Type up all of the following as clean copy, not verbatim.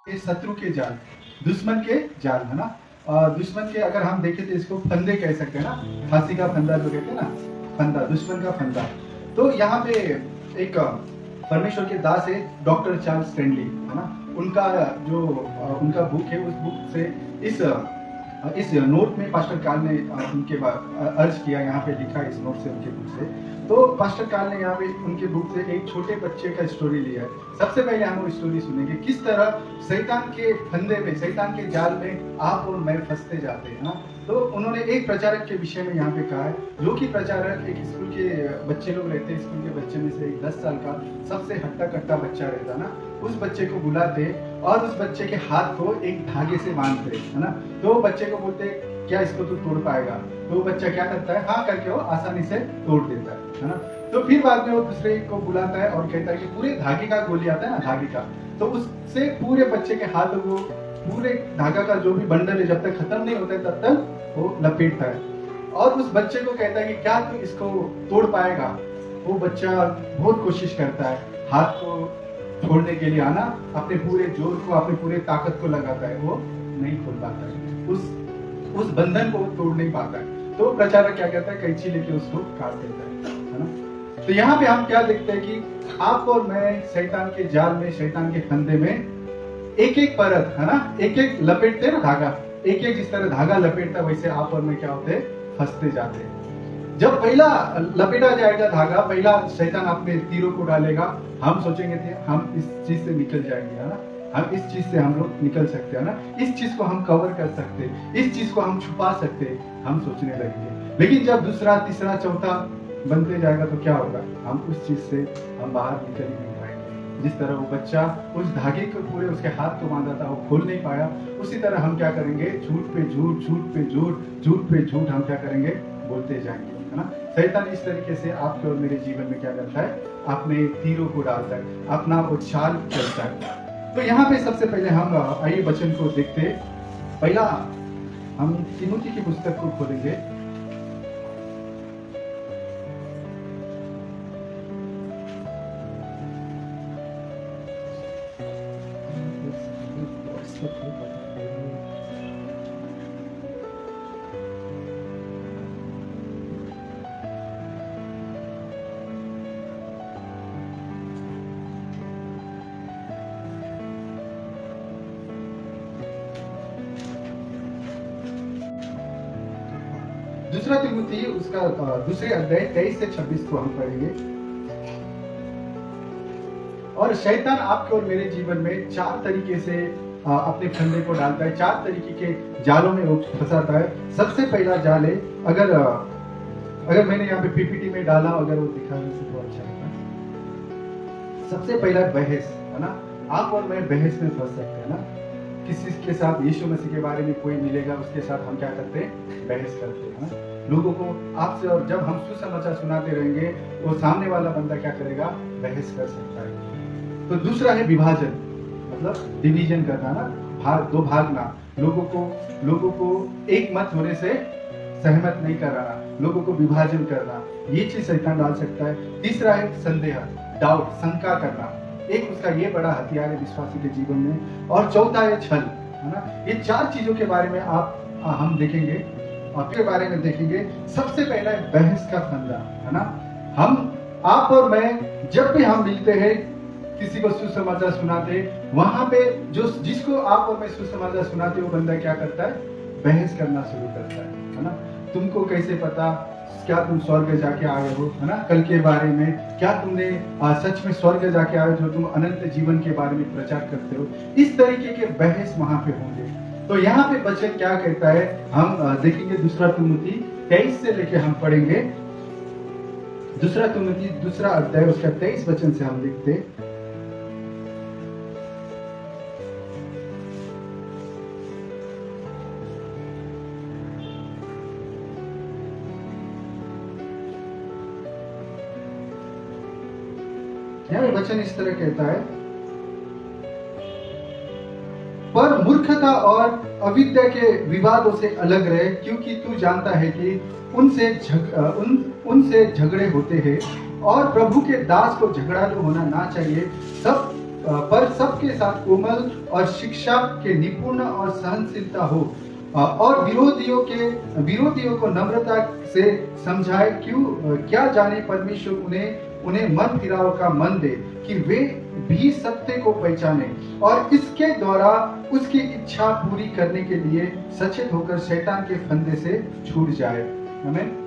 ये शत्रु के जाल, दुश्मन के जाल है ना। दुश्मन के अगर हम देखें तो इसको फंदे कह सकते हैं ना, फांसी का फंदा जो कहते हैं ना, फंदा, दुश्मन का फंदा। तो यहाँ पे एक परमेश्वर के दास है डॉक्टर चार्ल्स स्टैनली है ना, उनका जो उनका बुक है, उस बुक से इस नोट में पास्टर काल ने उनके अर्ज किया, यहाँ पे लिखा इस नोट से, उनके बुक से। तो पास्टर काल ने यहाँ पे उनके बुक से एक छोटे बच्चे का स्टोरी लिया है। सबसे पहले हम वो स्टोरी सुनेंगे, किस तरह शैतान के फंदे में, शैतान के जाल में आप और मैं फंसते जाते हैं ना। तो उन्होंने एक प्रचारक के विषय में यहाँ पे कहा है, जो कि प्रचारक एक स्कूल के बच्चे लोग रहते हैं, स्कूल के बच्चे में से एक 10 साल का सबसे हट्टा कट्टा बच्चा रहता ना, उस बच्चे को बुलाते और उस बच्चे के हाथ को एक धागे से बांधते है ना। तो बच्चे को बोलते क्या इसको तू तोड़ पाएगा? तो वो बच्चा क्या करता है, हाँ करके वो आसानी से तोड़ देता है ना। तो फिर बाद में वो दूसरे को बुलाता है और कहता है कि पूरे धागे का गोली आता है ना, धागे का, तो उससे पूरे बच्चे के हाथ को, पूरे धागा का जो भी बंडल है, जब तक खत्म नहीं होता है तब तक वो लपेटता है और उस बच्चे को कहता है कि क्या तू इसको तोड़ पाएगा? वो बच्चा बहुत कोशिश करता है, हाथ को छोड़ने के लिए आना, अपने पूरे जोर को, अपने पूरे ताकत को लगाता है, वो नहीं खोल पाता है, उस बंधन को तोड़ नहीं पाता है। तो प्रचारक क्या कहता है, कैंची लेके उसको काट देता है ना। तो यहाँ पे हम क्या देखते हैं कि आप और मैं शैतान के जाल में, शैतान के फंदे में एक एक परत है ना, एक एक लपेटते हैं ना धागा, एक एक जिस तरह धागा लपेटता है वैसे आप और मैं क्या होते हैं, फंसते जाते हैं। जब पहला लपेटा जाएगा धागा, पहला शैतान अपने तीरों को डालेगा, हम सोचेंगे थे हम इस चीज से निकल जाएंगे है ना, हम इस चीज से हम लोग निकल सकते हैं ना, इस चीज को हम कवर कर सकते हैं, इस चीज को हम छुपा सकते हैं, हम सोचने लगेंगे। लेकिन जब दूसरा, तीसरा, चौथा बनते जाएगा तो क्या होगा, हम उस चीज से हम बाहर निकल ही नहीं पाएंगे। जिस तरह वो बच्चा उस धागे को पूरे उसके हाथ को बांधा था, वो खोल नहीं पाया, उसी तरह हम क्या करेंगे, झूठ पे झूठ, झूठ पे झूठ, झूठ पे झूठ हम क्या करेंगे, बोलते जाएंगे है ना। शैतान इस तरीके से आपके और मेरे जीवन में क्या करता है, अपने तीरों को डालता है, अपना उछाल चलता है। तो यहाँ पे सबसे पहले हम आइए वचन को देखते। पहला हम तीमुथी की पुस्तक को खोलेंगे। दूसरा तीमुथी उसका दूसरे अध्याय 23 से 26 को हम पढ़ेंगे। और शैतान आपके और मेरे जीवन में 4 तरीके से अपने फंदे को डालता है, 4 तरीके के जालों में वो फंसाता है। सबसे पहला जाल है, अगर मैंने यहाँ पे पीपीटी में डाला, अगर वो दिखाने से तो अच्छा होगा। सबसे पहला बहस है ना, आप और मैं बहस में फंस सकते हैं ना। किसी के साथ यीशु मसीह के बारे में कोई मिलेगा, उसके साथ हम क्या करते हैं, बहस करते हैं ना। लोगों को आपसे, और जब हम सुसमाचार सुनाते रहेंगे वो सामने वाला बंदा क्या करेगा, बहस कर सकता है। तो दूसरा है विभाजन, मतलब डिवीजन करना ना, दो भागना, लोगों को एक मत होने से सहमत नहीं कराना, लोगों को विभाजन करना, ये चीज शैतान डाल सकता है। तीसरा है संदेह, डाउट, शंका करना, एक उसका ये बड़ा हथियार है विश्वासी के जीवन में। और चौथा है छल है ना। ये 4 चीजों के बारे में हम देखेंगे, आपके बारे में देखेंगे। सबसे पहला है बहस का फंदा है ना। आप और मैं जब भी हम मिलते हैं, किसी को सुसमाचार सुनाते, वहां पे जिसको आप और मैं सुसमाचार सुनाते, वो बंदा क्या करता है, बहस करना शुरू करता है ना। तुमको कैसे पता, क्या तुम स्वर्ग जाके आए हो है ना, कल के बारे में, क्या तुमने सच में स्वर्ग जाके आए हो, जो तुम अनंत जीवन के बारे में प्रचार करते हो। इस तरीके के बहस वहां पे होंगे। तो यहाँ पे वचन क्या कहता है, हम देखेंगे दूसरा तीमुथी 23 से लेके हम पढ़ेंगे। दूसरा तीमुथी दूसरा अध्याय उसका 23 वचन से हम लिखते। यहाँ वचन इस तरह कहता है, पर मूर्खता और अविद्या के विवादों से अलग रहे, क्योंकि तू जानता है कि उनसे झगड़े होते हैं और प्रभु के दास को झगड़ालू होना ना चाहिए। सब के साथ कोमल और शिक्षा के निपुण और सहनशीलता हो, और विरोधियों को नम्रता से समझाए। क्या जाने परमेश्वर उन्हें मन फिराव का मन दे कि वे भी सत्य को पहचाने और इसके द्वारा उसकी इच्छा पूरी करने के लिए सचेत होकर शैतान के फंदे से छूट जाए। हमें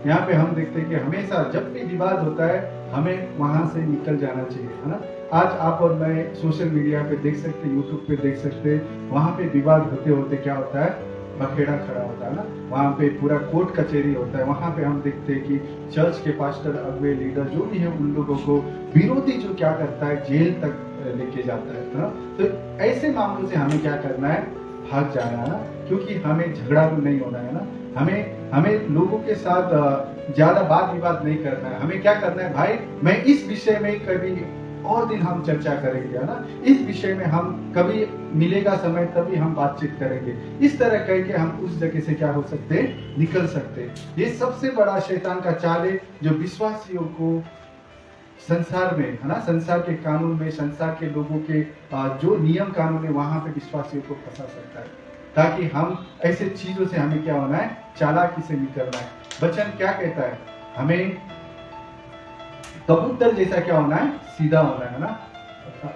यहाँ पे हम देखते हैं कि हमेशा जब भी विवाद होता है हमें वहां से निकल जाना चाहिए, है ना। आज आप और मैं सोशल मीडिया पे देख सकते, यूट्यूब पे देख सकते, वहां पे विवाद होते होते क्या होता है, बखेड़ा खड़ा होता है ना, वहाँ पे पूरा कोर्ट कचहरी होता है। वहाँ पे हम देखते हैं कि चर्च के पास्टर, अगुवे, लीडर जो भी है, उन लोगों को विरोधी जो क्या करता है, जेल तक लेके जाता है ना। तो ऐसे मामलों से हमें क्या करना है, भाग जाना है ना, क्योंकि हमें झगड़ा तो नहीं होना है ना। हमें लोगों के साथ ज्यादा बात विवाद नहीं करना है। हमें क्या करना है, भाई मैं इस विषय में कभी और दिन हम चर्चा करेंगे, है ना, इस विषय में हम कभी मिलेगा समय तभी हम बातचीत करेंगे। इस तरह करके हम उस जगह से क्या हो सकते, निकल सकते। ये सबसे बड़ा शैतान का चाल है जो विश्वासियों को संसार में, है ना, संसार के कानून में, संसार के लोगों के जो नियम कानून है वहां पे विश्वासियों को फंसा सकता है, ताकि हम ऐसे चीजों से हमें क्या होना है, चालाकी से निकलना है। वचन क्या कहता है, हमें कबूतर जैसा क्या होना है, सीधा होना है ना।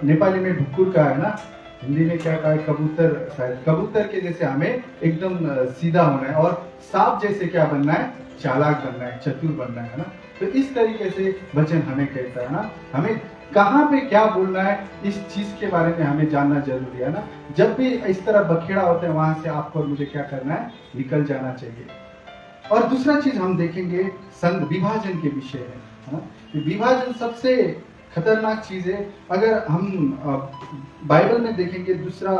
नेपाली में ढुकुर का है ना, हिंदी में क्या कहा है, कबूतर, शायद कबूतर के जैसे हमें एकदम सीधा होना है, और सांप जैसे क्या बनना है, चालाक बनना है, चतुर बनना है ना। तो इस तरीके से वचन हमें कहता है ना, हमें कहाँ पे क्या बोलना है इस चीज के बारे में हमें जानना जरूरी है ना। जब भी इस तरह बखेड़ा होता है वहां से आपको और मुझे क्या करना है, निकल जाना चाहिए। और दूसरा चीज हम देखेंगे संघ विभाजन के विषय है ना। विभाजन सबसे खतरनाक चीज है। अगर हम बाइबल में देखेंगे, दूसरा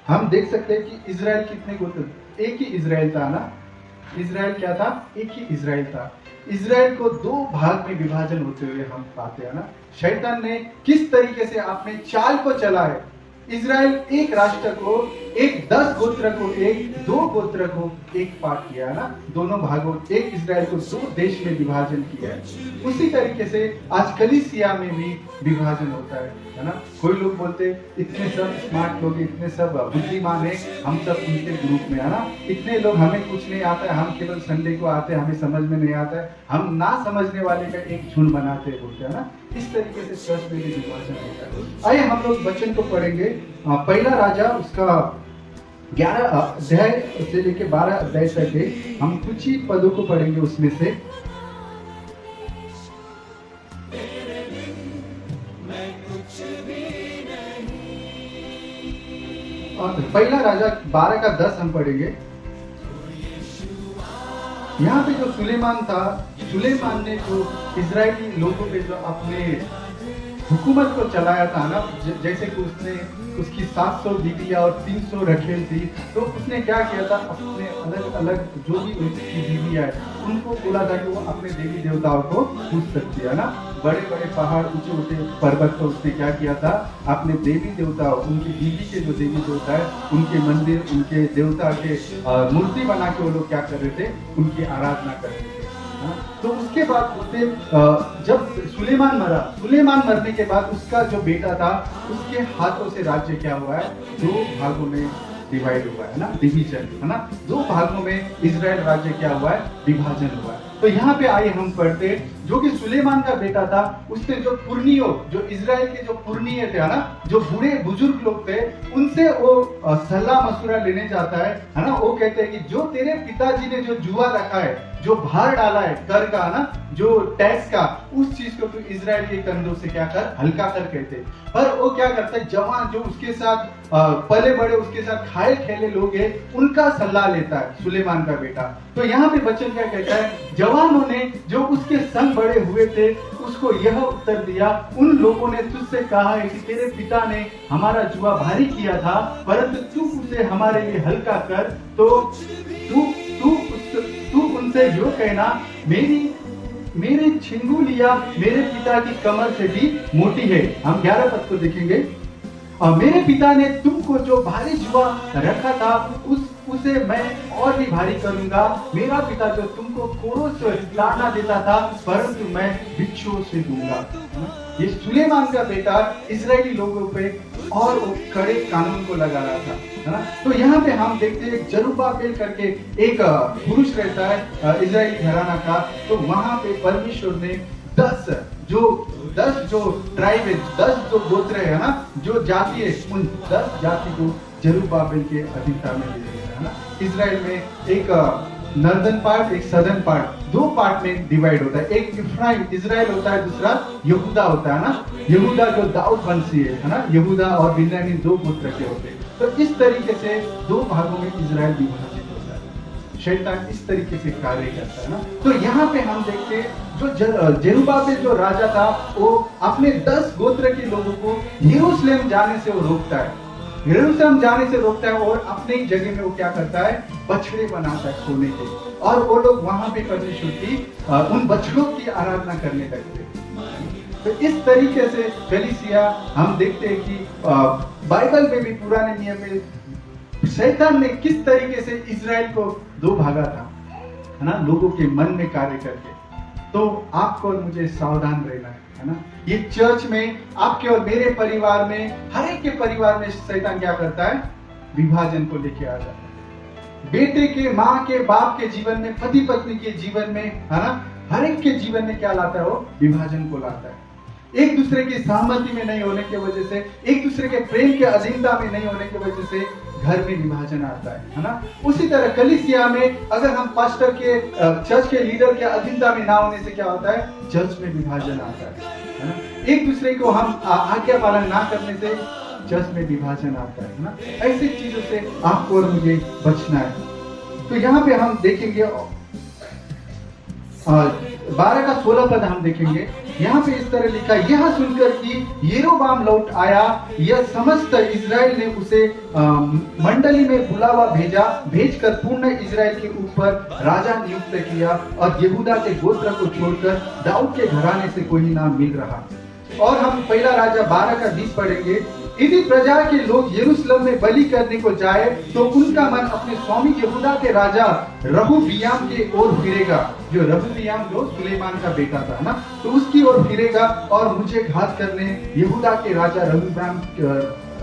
हम देख सकते हैं कि इजराइल कितने गोत्र, एक ही इजराइल था ना। इजराइल क्या था, एक ही इजराइल था। इजराइल को दो भाग में विभाजन होते हुए हम पाते हैं ना। शैतान ने किस तरीके से अपने चाल को चला है, इजराइल एक राष्ट्र को, एक 10 गोत्र को, एक 2 गोत्र को एक पार्ट किया है ना, दोनों भागों, एक इजराइल को 2 देश में विभाजन किया है। उसी तरीके से आज कलीसिया में भी विभाजन होता है ना। कोई लोग बोलते इतने सब स्मार्ट लोग, इतने सब बुद्धिमान है, हम सब उनके ग्रुप में, है ना। इतने लोग, हमें कुछ नहीं आता है, हम केवल संडे को आते हैं, हमें समझ में नहीं आता है, हम ना समझने वाले का एक झुंड बनाते हैं, बोलते हैं ना। इस तरीके से चर्च में भी विभाजन होता है। आइए हम लोग वचन को पढ़ेंगे। पहला राजा उसका 11 अध्याय से लेकर 12 अध्याय तक है। हम कुछ ही पदों को पढ़ेंगे उसमें से। और पहला राजा 12 का 10 हम पढ़ेंगे। यहाँ पे जो सुलेमान था, सुलेमान ने जो इजरायली लोगों पे जो अपने हुकूमत को चलाया था ना, जैसे कि उसने उसकी 700 बीवियां और 300 रखेल थी, तो उसने क्या किया था, अपने अलग अलग जो भी उसकी बीवियां है उनको बोला था कि वो अपने देवी देवताओं को पूज सकती है ना। बड़े बड़े पहाड़, ऊंचे ऊंचे पर्वत पर उसने क्या किया था, अपने देवी देवताओं, उनकी बीवी के जो देवी देवता है, उनके मंदिर, उनके देवता के मूर्ति बना के वो लोग क्या कर रहे थे, उनकी आराधना कर रहे थे। तो उसके बाद उसने जब सुलेमान मरा, सुलेमान मरने के बाद उसका जो बेटा था, उसके हाथों से राज्य क्या हुआ है, 2 भागों में डिवाइड हुआ है ना, डिवीजन, है ना। 2 भागों में इजराइल राज्य क्या हुआ है, विभाजन हुआ है। तो यहाँ पे आइए हम पढ़ते, जो कि सुलेमान का बेटा था, उसने जो पुरनियों, जो इजराइल के जो पुरनिये थे ना, जो बूढ़े बुजुर्ग लोग थे, उनसे वो सलाह मशुरा लेने जाता है ना। वो कहते हैं कि जो तेरे पिताजी ने जो जुआ रखा है, जो भार डाला है कर का ना, जो टैक्स का, उस चीज को तो इजराइल के कंधों से क्या कर, हल्का कर कहते। पर वो क्या करता है, जवान जो उसके साथ पले बड़े, उसके साथ खाए खेले लोग हैं, उनका सलाह लेता है सुलेमान का बेटा। तो यहाँ पे बच्चन क्या कहता है, जवानों ने जो उसके संग बड़े हुए थे उसको यह उत्तर दिया, उन लोगों ने तुझसे कहा है कि तेरे पिता ने हमारा जुआ भारी किया था, परंतु तू उसे हमारे लिए हल्का कर। तो तू उनसे यो कहना, मेरी छिंगुलिया मेरे पिता की कमर से भी मोटी है। हम 11 पद को देखेंगे। और मेरे पिता ने तुमको जो भारी जुआ रखा था उसे मैं और भी भारी करूंगा। मेरा पिता जो तुमको कोड़ों से ताड़ना देता था, परंतु मैं बिच्छुओं से दूंगा। ये सुलेमान का बेटा इजरायली लोगों पे और वो कड़े कानून को लगा रहा था, है ना। तो यहाँ पे हम देखते हैं जरुब्बाबेल करके एक पुरुष रहता है इजरायली घराना का। तो वहां पे परमेश्वर ने 10 जो ट्राइब है, 10 जो गोत्र है ना, जो जाति है, उन 10 जाति को जरुब्बाबेल के अधीनता में ले लिया, है ना। इजराइल में एक नॉर्दर्न पार्ट, एक सदर्न पार्ट, 2 पार्ट में डिवाइड होता है। एक इफ्राइम इजराइल होता है, दूसरा यहूदा होता है ना। यहूदा जो दाऊद वंशी है ना, यहूदा और बिन्यामीन 2 गोत्र के होते हैं। तो इस तरीके से 2 भागों में इजराइल विभाजित होता है। शैतान इस तरीके से कार्य करता है ना। तो यहाँ पे हम देखते हैं जो जरुब्बाबेल जो राजा था, वो अपने 10 गोत्र के लोगों को यरूशलेम जाने से वो रोकता है, यरूशलेम जाने से रोकता है, और अपने ही जगह में वो क्या करता है, बछड़े बनाता है सोने के, और वो लोग वहां पे परमेश्वर की उन बछड़ों की आराधना करने लगते हैं। तो इस तरीके से कलीसिया हम देखते हैं कि बाइबल में भी, पुराने नियम में शैतान ने किस तरीके से इजराइल को 2 भागा था, है ना, लोगों के मन में कार्य करके। तो आपको और मुझे सावधान रहना है ना। ये चर्च में, आपके और मेरे परिवार में, हर एक के परिवार में शैतान क्या करता है, विभाजन को लेके आ जाता है। बेटे के, माँ के, बाप के जीवन में, पति पत्नी के जीवन में, है ना, हर एक के जीवन में क्या लाता है, वो विभाजन को लाता है। एक दूसरे की सहमति में नहीं होने की वजह से, एक दूसरे के प्रेम के अधीनता में नहीं होने की वजह से घर में विभाजन आता है ना। उसी तरह कलीसिया में अगर हम पास्टर के, चर्च के लीडर के अधीनता में ना होने से क्या होता है, चर्च में विभाजन आता है ना। एक दूसरे को हम आज्ञा पालन ना करने से चर्च में विभाजन आता है ना। ऐसी चीजों से आपको और मुझे बचना है। तो यहाँ पे हम देखेंगे 12 का 16 पद हम देखेंगे। यहाँ पे इस तरह लिखा, यह सुनकर कि यरोबाम लौट आया, यह समस्त इजराइल ने उसे मंडली में बुलावा भेजकर पूर्ण इजराइल के ऊपर राजा नियुक्त किया, और यहूदा के गोत्र को छोड़कर दाऊद के घराने से कोई नाम मिल रहा। और हम पहला राजा 12 का 20 पढ़ेंगे। यदि प्रजा के लोग यरूशलेम में बलि करने को जाए तो उनका मन अपने स्वामी यहूदा के राजा रहूबियाम के ओर फिरेगा। जो रहूबियाम जो सुलेमान का बेटा था ना, तो उसकी ओर फिरेगा और मुझे घात करने यहूदा के राजा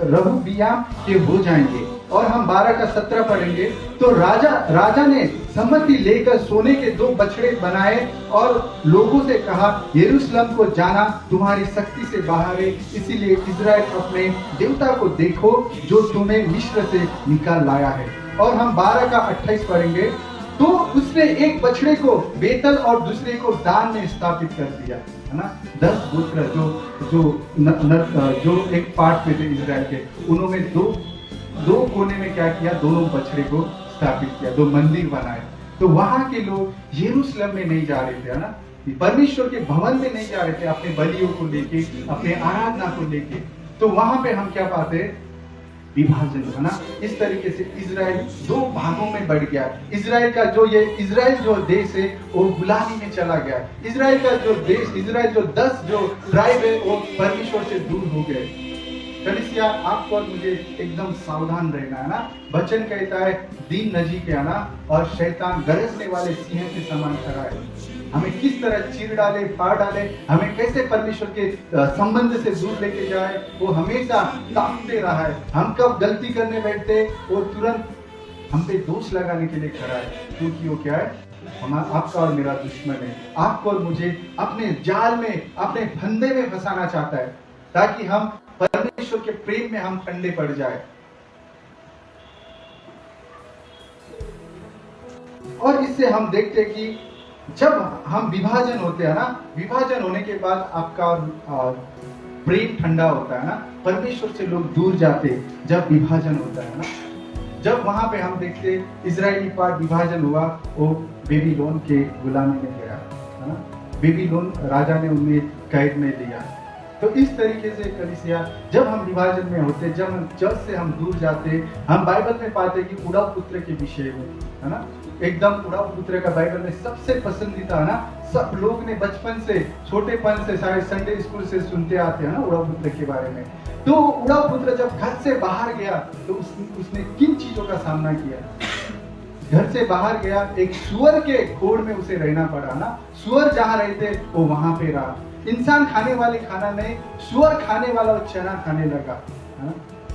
रहूबियाम के हो जाएंगे। और हम 12 का 17 पढ़ेंगे। तो राजा ने सम्मति लेकर सोने के 2 बछड़े बनाए और लोगों से कहा, यरूशलेम को जाना तुम्हारी शक्ति से बाहर है, इसीलिए इजराइल अपने देवता को देखो जो तुम्हें मिस्र से निकाल लाया है। और हम 12 का 28 पढ़ेंगे। तो उसने एक बछड़े को बेतल और दूसरे को दान में स्थापित कर दिया, है ना। 10 गोत्र जो एक पार्ट में थे इजराइल के, उन्होंने दो कोने में क्या किया, दोनों बछड़े को स्थापित किया, 2 मंदिर बनाए। तो वहां के लोग यरूशलेम में नहीं जा रहे थे, है ना, परमेश्वर के भवन में नहीं जा रहे थे अपने बलियों को लेके, अपने आराधना को लेके। तो वहां पे हम क्या पाते हैं, विभाजन, है ना। इस तरीके से इजराइल 2 भागों में बढ़ गया। इजराइल का इजराइल जो देश है वो गुलामी में चला गया। इजराइल का जो देश, इजराइल जो 10 जो ट्राइब है वो परमेश्वर से दूर हो गए। कलीसिया आपको और मुझे एकदम सावधान रहना है ना। वचन कहता है, दीन नजी के आना और शैतान गरजने वाले सिंह के समान खड़ा है। हमें किस तरह चीर डाले, फाड़ डाले, हमें कैसे परमेश्वर के संबंध से दूर लेके जाए, वो हमेशा ताकते रहा है। हम कब गलती करने बैठते, वो तुरंत हम पे दोष लगाने के लिए खड़ा है, क्योंकि वो क्या है, हमारा, आपका और मेरा दुश्मन है। आपको और मुझे अपने जाल में, अपने फंदे में फंसाना चाहता है, ताकि हम परमेश्वर के प्रेम में हम ठंडे पड़ जाए। और इससे हम देखते हैं कि जब हम विभाजन होते हैं ना, विभाजन होने के बाद आपका प्रेम ठंडा होता है ना, परमेश्वर से लोग दूर जाते जब विभाजन होता है ना। जब वहां पे हम देखते इजरायली पार्ट विभाजन हुआ, वो बेबीलोन के गुलामी में गया, है ना। बेबीलोन राजा ने उन्हें कैद में लिया। तो इस तरीके से कलीसिया, जब हम विभाजन में होते, जब हम चर्च से हम दूर जाते, हम बाइबल में पाते कि उड़ाव पुत्र के विषय में, है ना, एकदम उड़ाव पुत्र का बाइबल में सबसे पसंदीदा, है ना, सब लोग ने बचपन से, छोटेपन से, शायद संडे स्कूल से सुनते आते हैं ना उड़ाव पुत्र के बारे में। तो उड़ाव पुत्र जब घर से बाहर गया तो उसने किन चीजों का सामना किया? घर से बाहर गया, एक सुअर के खोड़ में उसे रहना पड़ा ना, सुअर जहाँ रहते वो वहां पे रहा। इंसान खाने वाले खाना नहीं, सुअर खाने वाला वो चना खाने लगा, है ना,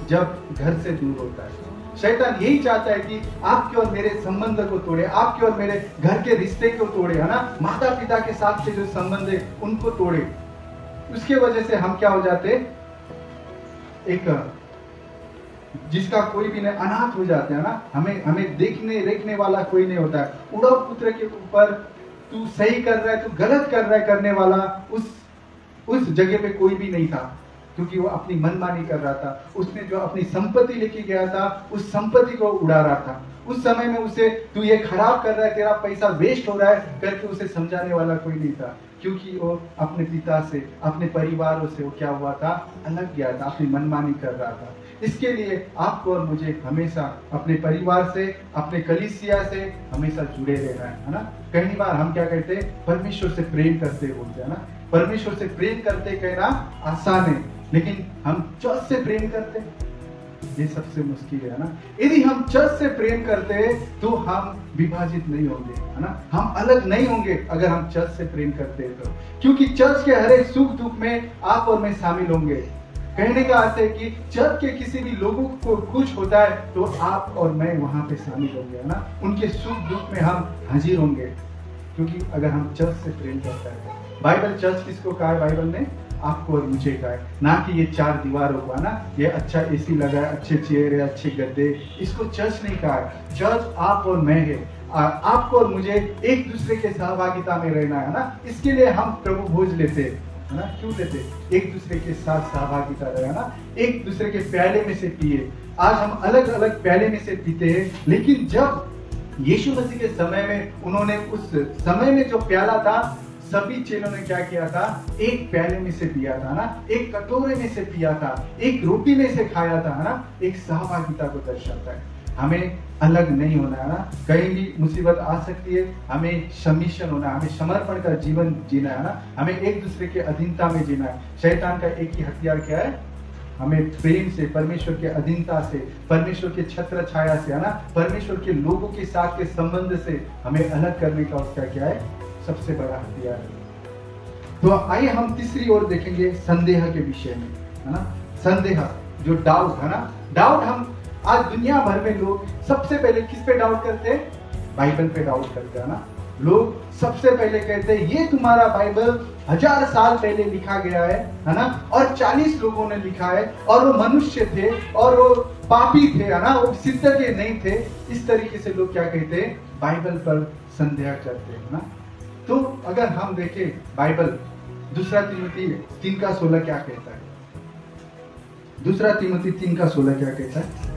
जब घर से दूर होता है। शैतान यही चाहता है कि आपके और मेरे संबंध को तोड़े, आपके और मेरे घर के रिश्ते को तोड़े, है ना, माता पिता के साथ के जो संबंध है उनको तोड़े। उसके वजह से हम क्या हो जाते, एक जिसका कोई भी नहीं, अनाथ हो जाते हैं ना, हमें देखने वाला कोई नहीं होता है। उड़ाव पुत्र के ऊपर तू सही कर रहा है, तू गलत कर रहा है करने वाला उस जगह पे कोई भी नहीं था, क्योंकि वो अपनी मनमानी कर रहा था। उसने जो अपनी संपत्ति लेके गया था उस संपत्ति को उड़ा रहा था। उस समय में उसे तू ये खराब कर रहा है, तेरा पैसा वेस्ट हो रहा है करके उसे समझाने वाला कोई नहीं था, क्योंकि वो अपने पिता से, अपने परिवारों से वो क्या हुआ था, अलग गया था, अपनी मनमानी कर रहा था। इसके लिए आपको और मुझे हमेशा अपने परिवार से, अपने कलीसिया से हमेशा जुड़े रहना है ना। कई बार हम क्या कहते हैं, परमेश्वर से प्रेम करते बोलते हैं ना, परमेश्वर से प्रेम करते कहना आसान है, लेकिन हम चर्च से प्रेम करते, ये सबसे मुश्किल है ना। यदि हम चर्च से प्रेम करते तो हम विभाजित नहीं होंगे, है ना, हम अलग नहीं होंगे अगर हम चर्च से प्रेम करते हैं तो, क्योंकि चर्च के हर एक सुख दुख में आप और मैं शामिल होंगे। कहने का अर्थ है कि चर्च के किसी भी लोगों को कुछ होता है तो आप और मैं वहां पे शामिल होंगे, है ना, उनके सुख दुख में हम हाजिर होंगे, क्योंकि अगर हम चर्च से प्रेम करते हैं। बाइबल चर्च किसको कहा है? बाइबल ने आपको और मुझे कहा है, ना कि ये चार दीवारों को, ना ये अच्छा एसी लगा है, अच्छे चेयर है, अच्छे गद्दे, इसको चर्च नहीं कहा है। चर्च आप और मैं है, आपको और मुझे एक दूसरे के सहभागिता में रहना है ना। इसके लिए हम प्रभु भोज लेते हैं, है ना, क्यों लेते? एक दूसरे के साथ सहभागिता रहे ना, एक दूसरे के प्याले में से पिए। आज हम अलग अलग प्याले में से पीते हैं, लेकिन जब यीशु मसीह के समय में उन्होंने उस समय में जो प्याला था, सभी चेलों ने क्या किया था? एक प्याले में से पिया था ना, एक कटोरे में से पिया था, एक रोटी में से खाया था, है ना, एक सहभागिता को दर्शाता है। हमें अलग नहीं होना है ना, कहीं भी मुसीबत आ सकती है, हमें सबमिशन होना है, हमें समर्पण का जीवन जीना है ना, हमें एक दूसरे के अधीनता में जीना है। शैतान का एक ही हथियार क्या है? हमें प्रेम से, परमेश्वर के अधीनता से, परमेश्वर के छत्र छाया से, है ना, परमेश्वर के लोगों के साथ के संबंध से हमें अलग करने का उसका क्या है? सबसे बड़ा हथियार है। तो आइए हम तीसरी ओर देखेंगे संदेह के विषय में, है ना, संदेह जो डाउट है ना, डाउट हम आज दुनिया भर में लोग सबसे पहले किस पे डाउट करते हैं? बाइबल पे डाउट करते हैं ना। लोग सबसे पहले कहते हैं ये तुम्हारा बाइबल 1000 साल पहले लिखा गया है ना, और 40 लोगों ने लिखा है, और वो मनुष्य थे और वो पापी थे, है ना, वो सिद्ध के नहीं थे। इस तरीके से लोग क्या कहते हैं? बाइबल पर संदेह करते हैं ना। तो अगर हम देखें बाइबल, दूसरा तिमोथी 3:16 क्या कहता है? दूसरा तिमोथी 3:16 क्या कहता है?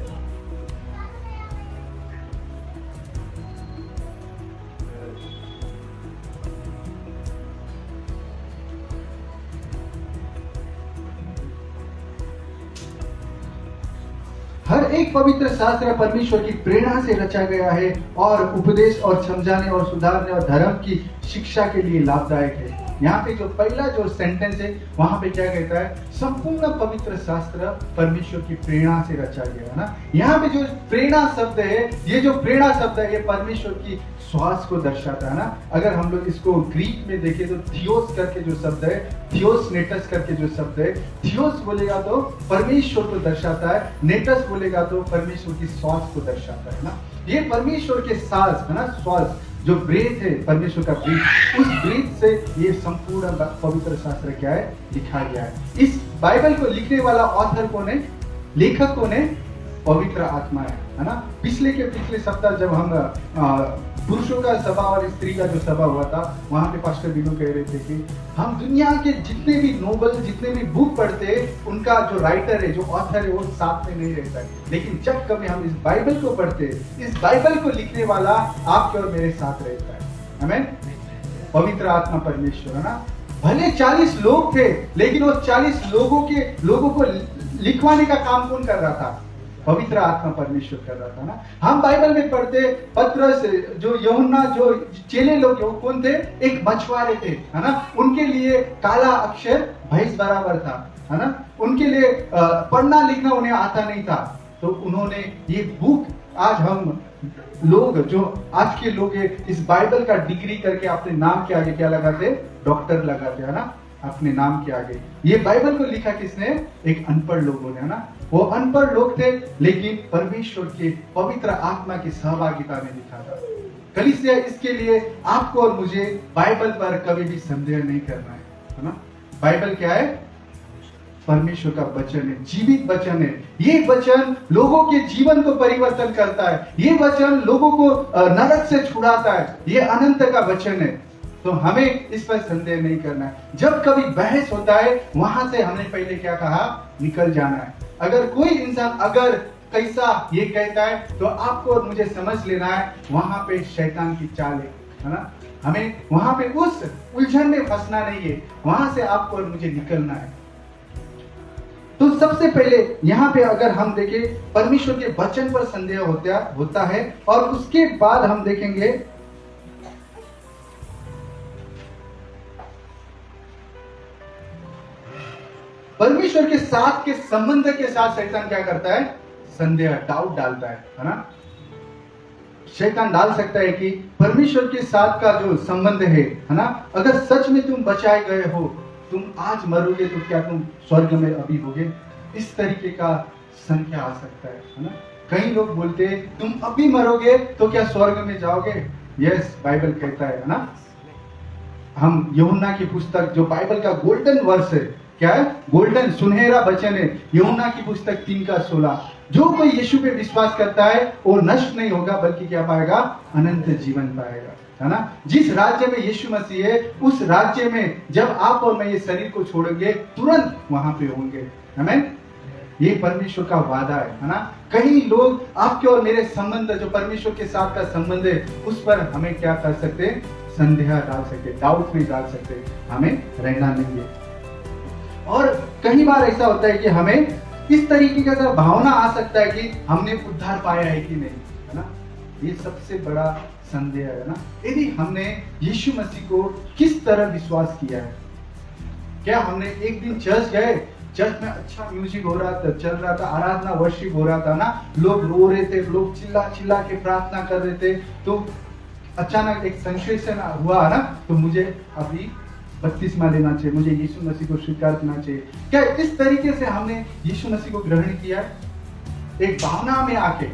हर एक पवित्र शास्त्र परमेश्वर की प्रेरणा से रचा गया है और उपदेश और समझाने और सुधारने और धर्म की शिक्षा के लिए लाभदायक है। यहाँ पे जो पहला जो सेंटेंस है वहां पे क्या कहता है? संपूर्ण पवित्र शास्त्र परमेश्वर की प्रेरणा से रचा गया है ना। यहाँ पे जो प्रेरणा शब्द है, ये जो प्रेरणा शब्द है, ये परमेश्वर की श्वास को दर्शाता है ना। अगर हम लोग इसको ग्रीक में देखें तो थियोस करके जो शब्द है, थियोस नेटस करके जो शब्द है, थियोस बोलेगा तो परमेश्वर को दर्शाता है, नेटस बोलेगा तो परमेश्वर की श्वास को दर्शाता है ना। ये परमेश्वर के सांस है ना, श्वास जो ब्रेथ है, परमेश्वर का ब्रीथ, उस ब्रीथ से ये संपूर्ण पवित्र शास्त्र क्या है? लिखा गया है। इस बाइबल को लिखने वाला ऑथर कौन है? लेखक कौन है? पवित्र आत्मा है ना। पिछले सप्ताह जब हम पुरुषों का सभा और स्त्री का जो सभा हुआ था, वहां पे पास्टर बिनू कह रहे थे कि हम दुनिया के जितने भी नोबल, जितने भी बुक पढ़ते हैं, उनका जो राइटर है, जो ऑथर है, वो साथ में नहीं रहता है, लेकिन जब कभी हम इस बाइबल को पढ़ते हैं, इस बाइबल को लिखने वाला आपके और मेरे साथ रहता है। आमीन। पवित्र आत्मा परमेश्वर है ना। भले 40 लोग थे, लेकिन वो 40 लोगों को लिखवाने का काम कौन कर रहा था? पवित्र आत्मा परमेश्वर कर रहा था ना। हम बाइबल में पढ़ते पतरस, जो यूहन्ना, जो चेले लोग वो कौन थे? एक मछुआरे थे, है ना। उनके लिए काला अक्षर भैंस बराबर था, है ना। उनके लिए पढ़ना लिखना उन्हें आता नहीं था, तो उन्होंने ये बुक, आज हम लोग जो आज के लोग इस बाइबल का डिग्री करके अपने नाम के आगे क्या लगाते? डॉक्टर लगाते, है ना, अपने नाम के आगे। ये बाइबल को लिखा किसने? एक अनपढ़ लोगों ने, है ना। वो अनपढ़ लोग थे, लेकिन परमेश्वर के पवित्र आत्मा की सहभागिता में लिखा था। कलीसिया, इसके लिए आपको और मुझे बाइबल पर कभी भी संदेह नहीं करना है ना। बाइबल क्या है? परमेश्वर का वचन है, जीवित वचन है। ये वचन लोगों के जीवन को परिवर्तन करता है। ये वचन लोगों को नरक से छुड़ाता है। ये अनंत का वचन है, तो हमें इस पर संदेह नहीं करना है। जब कभी बहस होता है, वहां से हमने पहले क्या कहा? निकल जाना है। अगर कोई इंसान अगर कैसा ये कहता है, तो आपको और मुझे समझ लेना है वहां पे शैतान की चाल है ना। हमें वहां पे उस उलझन में फंसना नहीं है, वहां से आपको और मुझे निकलना है। तो सबसे पहले यहाँ पे अगर हम देखें, परमेश्वर के वचन पर संदेह होता है, और उसके बाद हम देखेंगे परमेश्वर के साथ के संबंध के साथ शैतान क्या करता है? संदेह, डाउट डालता है ना। शैतान डाल सकता है कि परमेश्वर के साथ का जो संबंध है ना, अगर सच में तुम बचाए गए हो, तुम आज मरोगे तो क्या तुम स्वर्ग में अभी होगे? इस तरीके का संख्या आ सकता है ना। कई लोग बोलते हैं तुम अभी मरोगे तो क्या स्वर्ग में जाओगे? यस, बाइबल कहता है ना। हम यूहन्ना की पुस्तक, जो बाइबल का गोल्डन वर्स है, क्या है? गोल्डन, सुनहरा वचन है, यूहन्ना की पुस्तक 3:16। जो कोई यीशु पे विश्वास करता है वो नष्ट नहीं होगा, बल्कि क्या पाएगा? अनंत जीवन पाएगा, है ना। जिस राज्य में यीशु मसीह है, उस राज्य में जब आप और मैं ये शरीर को छोड़ेंगे, तुरंत वहां पे होंगे। आमीन। ये परमेश्वर का वादा है ना। कई लोग आपके और मेरे संबंध, जो परमेश्वर के साथ का संबंध है, उस पर हमें क्या कर सकते? संदेह डाल सकते, डाउट में डाल सकते। हमें रहना नहीं है। और कई बार ऐसा होता है कि हमें इस तरीके का भावना आ सकता है कि हमने उद्धार पाया है कि नहीं, है ना। ये सबसे बड़ा संदेह है ना। यदि हमने यीशु मसीह को किस तरह विश्वास किया है? क्या हमने एक दिन चर्च गए, चर्च में अच्छा म्यूजिक हो रहा था, चल रहा था, आराधना वर्शिप हो रहा था ना, लोग रो रहे थे, लोग चिल्ला चिल्ला के प्रार्थना कर रहे थे, तो अचानक एक सेंसेशन हुआ ना, तो मुझे अभी बपतिस्मा लेना चाहिए, मुझे यीशु मसीह को स्वीकार करना चाहिए। क्या इस तरीके से हमने यीशु मसीह को ग्रहण किया है एक भावना में आके?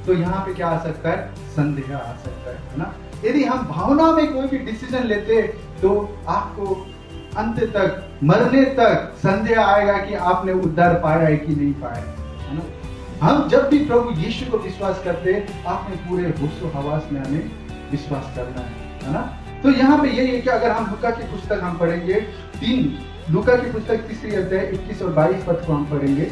तो यहाँ पे क्या आ सकता है? संदेह आ सकता है ना। यदि हम भावना में कोई भी डिसीजन लेते, तो आपको अंत तक, मरने तक संदेह आएगा कि आपने उद्धार पाया है कि नहीं पाया, है ना। हम जब भी प्रभु यीशु को विश्वास करते, आपने पूरे होशो हवास में हमें विश्वास करना है ना। तो यहाँ पे यही है कि अगर हम लूका की पुस्तक हम पढ़ेंगे, लूका की पुस्तक 3 अध्याय 21 और 22 पद को हम पढ़ेंगे।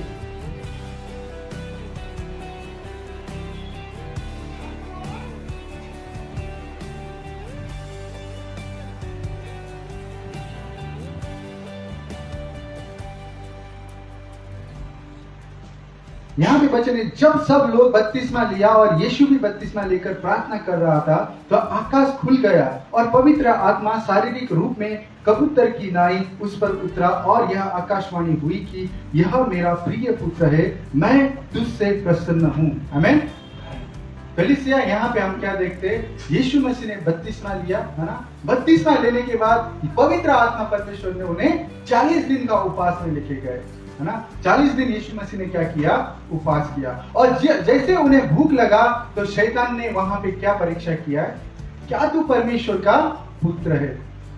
यहाँ पे वचन है, जब सब लोग बपतिस्मा लिया और यीशु भी बपतिस्मा लेकर प्रार्थना कर रहा था, तो आकाश खुल गया और पवित्र आत्मा शारीरिक रूप में कबूतर की नाई उस पर उतरा, और यह आकाशवाणी हुई कि यह मेरा प्रिय पुत्र है, मैं तुझसे प्रसन्न हूँ। आमीन। कलीसिया, यहाँ पे हम क्या देखते हैं? यीशु मसीह ने बपतिस्मा लिया, है ना। बपतिस्मा लेने के बाद पवित्र आत्मा परमेश्वर ने उन्हें 40 दिन का उपवास में लेके गए, है ना। 40 दिन यीशु मसीह ने क्या किया? उपवास किया। और जैसे उन्हें भूख लगा, तो शैतान ने वहां पे क्या परीक्षा किया? क्या तू परमेश्वर का पुत्र है?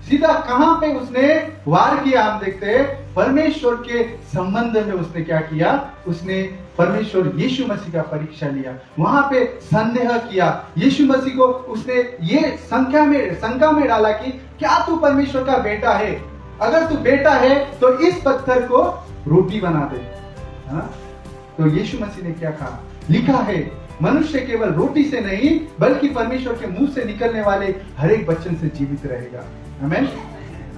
सीधा कहां पे उसने वार किया? हम देखते हैं परमेश्वर के संबंध में उसने क्या किया? उसने परमेश्वर यीशु मसीह का परीक्षा लिया, वहां पे संदेह किया। यीशु मसीह को उसने ये शंका में डाला कि क्या तू परमेश्वर का बेटा है? अगर तू बेटा है तो इस पत्थर को रोटी बना दे। हाँ? तो यीशु मसीह ने क्या कहा? लिखा है, मनुष्य केवल रोटी से नहीं बल्कि परमेश्वर के मुंह से निकलने वाले हर एक वचन से जीवित रहेगा। आमीन,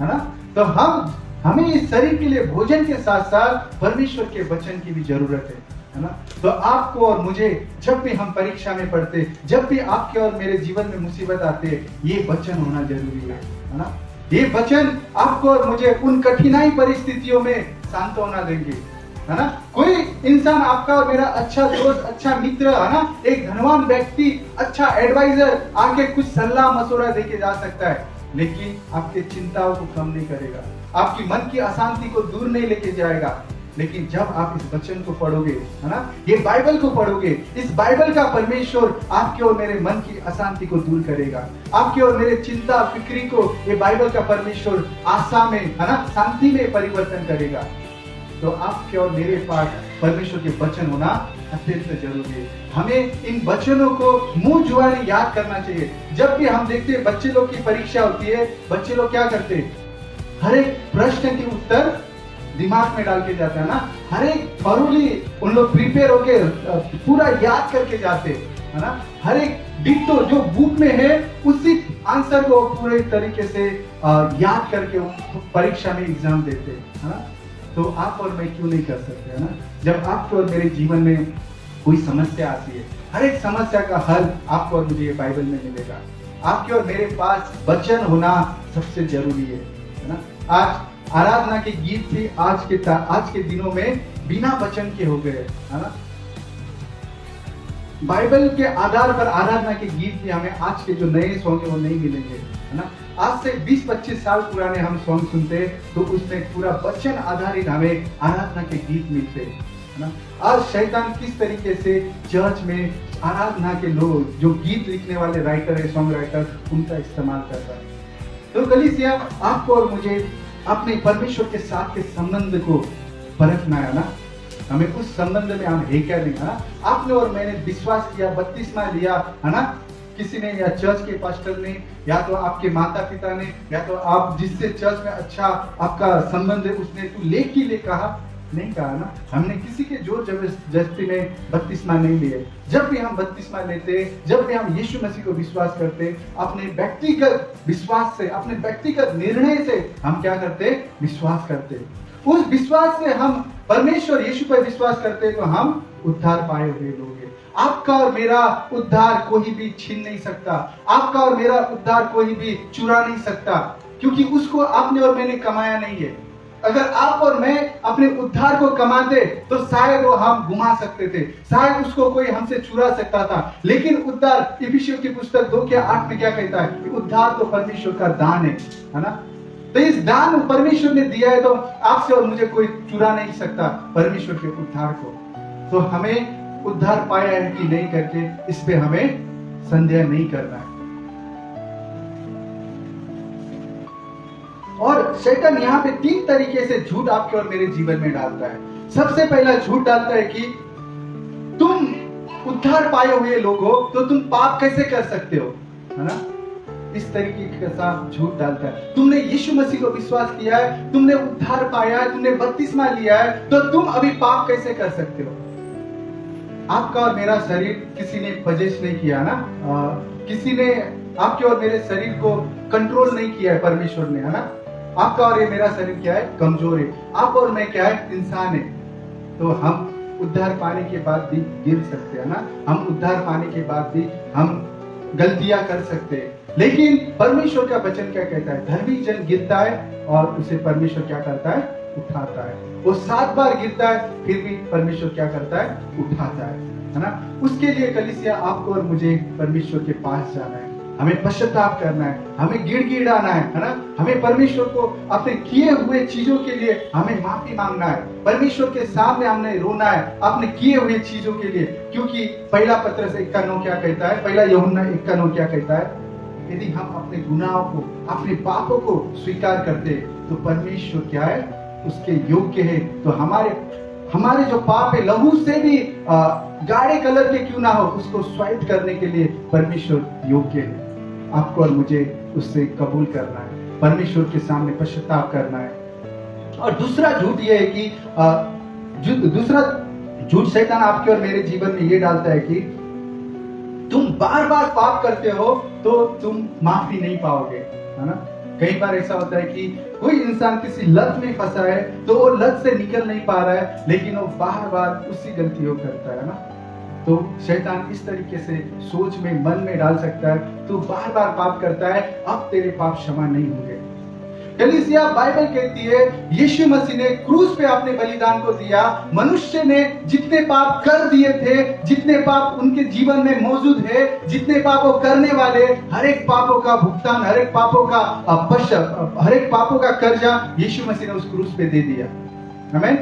है ना। तो हमें इस शरीर के लिए भोजन के साथ साथ परमेश्वर के वचन की भी जरूरत है ना। तो आपको और मुझे जब भी हम परीक्षा में पढ़ते, जब भी आपके और मेरे जीवन में मुसीबत आते, ये वचन होना जरूरी है ना। ये वचन आपको और मुझे उन कठिनाई परिस्थितियों में सांत्वना देंगे, है ना। कोई इंसान आपका और मेरा अच्छा दोस्त, अच्छा मित्र, है ना, एक धनवान व्यक्ति, अच्छा एडवाइजर आके कुछ सलाह मशवरा देके जा सकता है, लेकिन आपके चिंताओं को कम नहीं करेगा, आपकी मन की अशांति को दूर नहीं लेके जाएगा। लेकिन जब आप इस वचन को पढ़ोगे, है ना, ये बाइबल को पढ़ोगे, इस बाइबल का परमेश्वर आपके और मेरे मन की अशांति को दूर करेगा, आपके और मेरे चिंता फिक्री को ये बाइबल का परमेश्वर आशा में, है ना, शांति में परिवर्तन करेगा। तो आपके और मेरे पास परमेश्वर के वचन होना अत्यंत जरूरी है। हमें इन वचनों को मुंह जुबानी याद करना चाहिए। जब भी हम देखते हैं बच्चे लोग की परीक्षा होती है, बच्चे लोग क्या करते हैं, हर एक प्रश्न के उत्तर दिमाग में डाल के जाते हैं ना, हर एक थॉरोली उन लोग प्रिपेयर होके पूरा याद करके जाते है ना, हर एक डिट्टो जो बुक में है उसी आंसर को पूरे तरीके से याद करके परीक्षा में एग्जाम देते है ना। तो आप और मैं क्यों नहीं कर सकते, है ना। जब आपके और मेरे जीवन में कोई समस्या आती है, हर एक समस्या का हल आपको और मुझे ये बाइबल में मिलेगा। आपके और मेरे पास वचन होना सबसे जरूरी है ना। आज आराधना के गीत भी आज के दिनों में बिना वचन के हो गए, है ना। बाइबल के आधार पर आराधना के गीत भी हमें आज के जो नए सॉन्ग है वो नहीं मिलेंगे, है ना। आज से 20-25 साल पुराने हम सॉन्ग सुनते तो उसमें पूरा वचन आधारित हमें आराधना के गीत मिलते, है ना। आज शैतान किस तरीके से चर्च में आराधना के लोग जो गीत लिखने वाले राइटर है, सॉन्ग राइटर, उनका इस्तेमाल करता है। तो कलीसिया आपको और मुझे अपने परमेश्वर के साथ के संबंध को परखना है ना। हमें उस संबंध में हम है क्या नहीं, है ना। आपने और मैंने विश्वास किया, बपतिस्मा लिया, है ना, किसी ने, या चर्च के पास्टर ने, या तो आपके माता पिता ने, या तो आप जिससे चर्च में अच्छा आपका संबंध है उसने तू ले की ले कहा, नहीं कहा ना। हमने किसी के जोर जबरदस्ती में बपतिस्मा नहीं लिए। जब भी हम बपतिस्मा लेते, जब भी हम यीशु मसीह को विश्वास करते, अपने व्यक्तिगत विश्वास से, अपने व्यक्तिगत निर्णय से हम क्या करते, विश्वास करते। उस विश्वास से हम परमेश्वर यीशु पर विश्वास करते तो हम उद्धार पाए हुए लोग हैं। आपका और मेरा उद्धार कोई भी छीन नहीं सकता, आपका और मेरा उद्धार कोई भी चुरा नहीं सकता, क्योंकि उसको आपने और मैंने कमाया नहीं है। अगर आप और मैं अपने उद्धार को कमाते तो शायद वो हम घुमा सकते थे, शायद उसको कोई हमसे चुरा सकता था। लेकिन उद्धार, इफिसियों की पुस्तक 2:8 में क्या कहता है कि उद्धार तो परमेश्वर का दान है ना। तो इस दान परमेश्वर ने दिया है तो आपसे और मुझे कोई चुरा नहीं सकता परमेश्वर के उद्धार को। तो हमें उद्धार पाया है कि नहीं करके इस पे हमें संदेह नहीं करना है। और शैतान यहाँ पे 3 तरीके से झूठ आपके और मेरे जीवन में डालता है। सबसे पहला झूठ डालता है कि तुम उद्धार पाए हुए लोग हो तो तुम पाप कैसे कर सकते हो, है ना। इस तरीके के साथ झूठ डालता है। तुमने यीशु मसीह को विश्वास किया है, तुमने उद्धार पाया है, तुमने बपतिस्मा लिया है, तो तुम अभी पाप कैसे कर सकते हो। आपका और मेरा शरीर किसी ने पजेश नहीं किया ना, किसी ने आपके और मेरे शरीर को कंट्रोल नहीं किया है परमेश्वर ने, है ना। आपका और ये मेरा शरीर क्या है, कमजोर है। आप और मैं क्या है, इंसान है। तो हम उद्धार पाने के बाद भी गिर सकते हैं ना, हम उद्धार पाने के बाद भी हम गलतियां कर सकते हैं। लेकिन परमेश्वर का वचन क्या कहता है, धर्मी जन गिरता है और उसे परमेश्वर क्या करता है, उठाता है। वो 7 बार गिरता है फिर भी परमेश्वर क्या करता है, उठाता है ना। उसके लिए कलीसिया आपको और मुझे परमेश्वर के पास जाना है, हमें पश्चाताप करना है, हमें गिड़गिड़ाना है ना। हमें परमेश्वर को अपने किए हुए चीजों के लिए हमें माफी मांगना है, परमेश्वर के सामने हमने रोना है अपने किए हुए चीजों के लिए। क्योंकि पहला पत्रस 1:9 क्या कहता है, पहला यूहन्ना 1:9 क्या कहता है, यदि हम अपने गुनाहों को, अपने पापों को स्वीकार करते तो परमेश्वर क्या है, उसके योग्य है। तो हमारे जो पाप है, लहू से भी गाढ़े कलर के क्यों ना हो, उसको स्वाइप करने के लिए परमेश्वर योग्य है। आपको और मुझे उससे कबूल करना है, परमेश्वर के सामने पश्चाताप करना है। और दूसरा झूठ ये है कि दूसरा झूठ शैतान आपके और मेरे जीवन में ये डालता है कि तुम बार बार पाप करते हो तो तुम माफी नहीं पाओगे, है ना। कई बार ऐसा होता है कि कोई इंसान किसी लत में फंसा है तो वो लत से निकल नहीं पा रहा है, लेकिन वो बार बार उसी गलतियों करता है ना। तो शैतान इस तरीके से सोच में, मन में डाल सकता है, तू बार बार पाप करता है, अब तेरे पाप क्षमा नहीं होंगे। कलीसिया बाइबल कहती है यीशु मसीह ने क्रूस पे अपने बलिदान को दिया। मनुष्य ने जितने पाप कर दिए थे, जितने पाप उनके जीवन में मौजूद है, जितने पाप वो करने वाले, हर एक पापों का भुगतान, हर एक पापों का हर एक पापों का कर्जा यीशु मसीह ने उस क्रूस पे दे दिया। आमीन।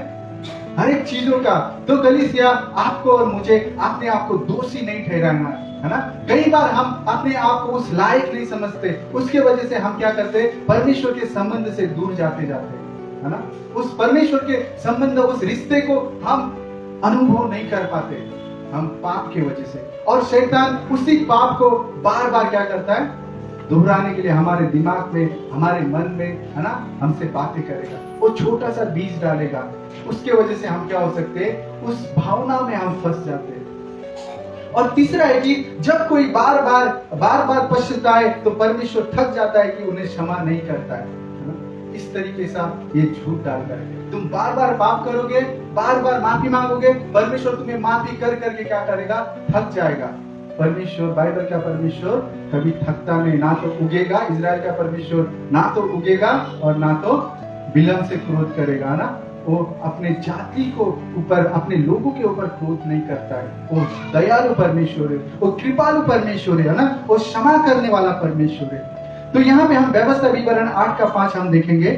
हर एक चीजों का। तो कलीसिया आपको और मुझे अपने आप को दोषी नहीं ठहराना है ना। कई बार हम अपने आप को उस लायक नहीं समझते, उसके वजह से हम क्या करते, परमेश्वर के संबंध से दूर जाते है ना। उस परमेश्वर के संबंध, उस रिश्ते को हम अनुभव नहीं कर पाते, हम पाप की वजह से। और शैतान उसी पाप को बार बार क्या करता है, दोहराने के लिए हमारे दिमाग में, हमारे मन में, है ना, हमसे बातें करेगा। वो छोटा सा बीज डालेगा, उसके वजह से हम क्या हो सकते हैं, उस भावना में हम फंस जाते हैं। और तीसरा है कि जब कोई बार बार पछताए तो परमेश्वर थक जाता है कि उन्हें क्षमा नहीं करता है ना? इस तरीके से ये झूठ डालता है। तुम बार बार पाप करोगे, बार बार माफी मांगोगे, परमेश्वर तुम्हें माफी कर करके क्या करेगा, थक जाएगा। परमेश्वर, बाइबल का परमेश्वर कभी थकता नहीं, ना तो उगेगा, इजराइल का परमेश्वर ना तो उगेगा और ना तो विलंब से क्रोध करेगा ना। वो अपने जाति को ऊपर, अपने लोगों के ऊपर क्रोध नहीं करता है। वो दयालु परमेश्वर है, वो कृपालु परमेश्वर है ना, वो क्षमा करने वाला परमेश्वर है। तो यहाँ पे हम व्यवस्था विवरण 8:5 हम देखेंगे।